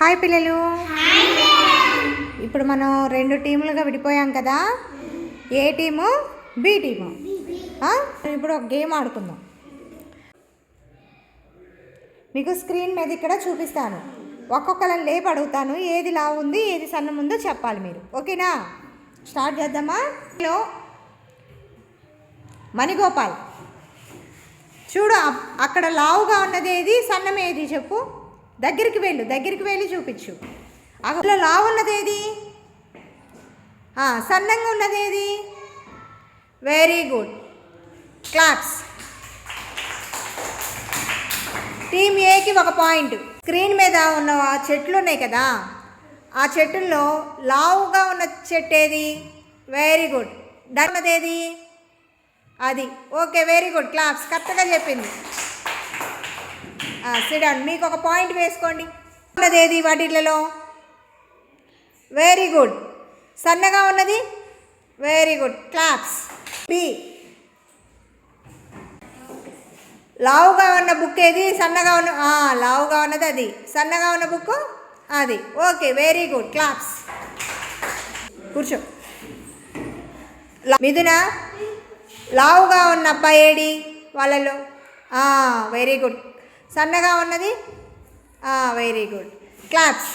Hi పిల్లలు, ఇప్పుడు మనం రెండు టీములుగా విడిపోయాం కదా. ఏ టీము, బి టీము. ఇప్పుడు ఒక గేమ్ ఆడుకుందాం. మీకు స్క్రీన్ మీద ఇక్కడ చూపిస్తాను. ఒక్కొక్కరిని లేపి అడుగుతాను. ఏది లావు ఉంది, ఏది సన్నం ఉందో చెప్పాలి మీరు. ఓకేనా? స్టార్ట్ చేద్దామా? మణిగోపాల్, చూడు అక్కడ లావుగా ఉన్నది ఏది, సన్నం ఏది చెప్పు. దగ్గరికి వెళ్ళి చూపించు. అక్కడ లావు ఉన్నది ఏది, సన్నంగా ఉన్నది ఏది. Very good, claps. టీమ్ ఏకి ఒక పాయింట్. స్క్రీన్ మీద ఉన్న చెట్లు ఉన్నాయి కదా, ఆ చెట్టుల్లో లావుగా ఉన్న చెట్టు ఏది. Very good. డన్నది ఏది, అది. Okay, very good, claps. కరెక్ట్గా చెప్పింది. సిడౌన్. మీకు ఒక పాయింట్ వేసుకోండి. ఉన్నది ఏది వాటిలలో. Very good. సన్నగా ఉన్నది. Very good, claps. బి. లావుగా ఉన్న బుక్ ఏది, సన్నగా ఉన్న లావుగా ఉన్నది అది, సన్నగా ఉన్న బుక్ అది. Okay, very good, claps. కూర్చో. మిథున, లావుగా ఉన్న అబ్బాయి ఏడి వాళ్ళలో. Very good. సన్నగా ఉన్నది. Very good, claps.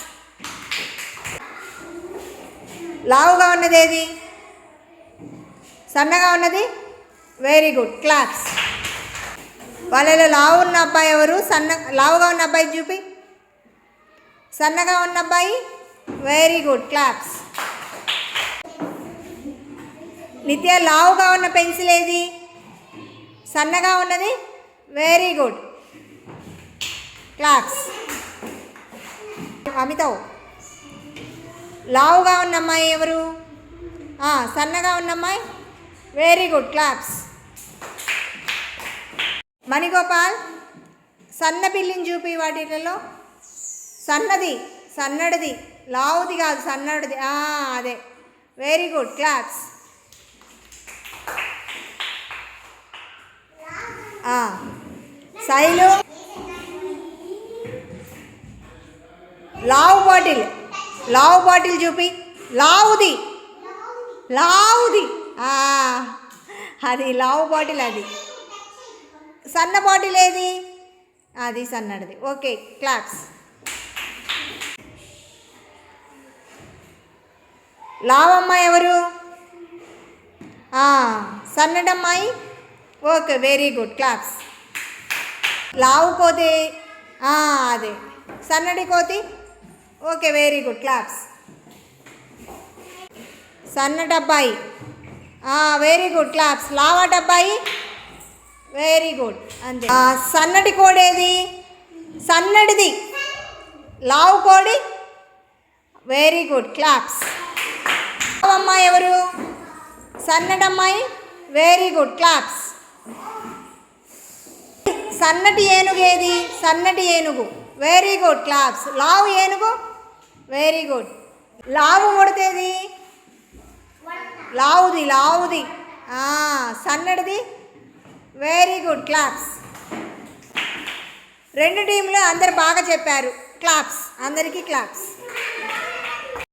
లావుగా ఉన్నది ఏది, సన్నగా ఉన్నది. Very good, claps. వాళ్ళలో లావు ఉన్న అబ్బాయి ఎవరు, లావుగా ఉన్న అబ్బాయి చూపి. సన్నగా ఉన్న అబ్బాయి. Very good, claps. నిత్య, లావుగా ఉన్న పెన్సిల్ ఏది, సన్నగా ఉన్నది. Very good, claps. అమితావ్, లావుగా ఉన్న అమ్మాయి ఎవరు, సన్నగా ఉన్న అమ్మాయి. Very good, claps. మణిగోపాల్, సన్న పిల్లిని చూపి వాటిలలో. సన్నది, సన్నడిది, లావుది కాదు, సన్నడిది. అదే. Very good, claps. శైలు, లావు బాటిల్ చూపి. లావుది అది లావు బాటిల్. అది సన్న బాటిల్ ఏది, అది సన్నడిది. Okay, claps. లావమ్మాయి ఎవరు, సన్నడమ్మాయి. Okay, very good, claps. లావు కోతి, అదే సన్నడి కోతి. Okay, very good, claps. సన్నడబ్బాయి. Very good, claps. లావటబ్బాయి. వెరీ గుడ్, అంతే. సన్నటి కోడేది, సన్నడిది. లావు కోడి. Very good, claps. అమ్మాయి ఎవరు, సన్నడమ్మాయి. Very good, claps. సన్నటి ఏనుగు ఏది, సన్నటి ఏనుగు. Very good, claps. లావు ఏనుగు. Very good. లావు ఉడతేది, లావుది. సన్నడిది. Very good, claps. రెండు టీంలు అందరు బాగా చెప్పారు. క్లాప్స్. అందరికీ క్లాప్స్.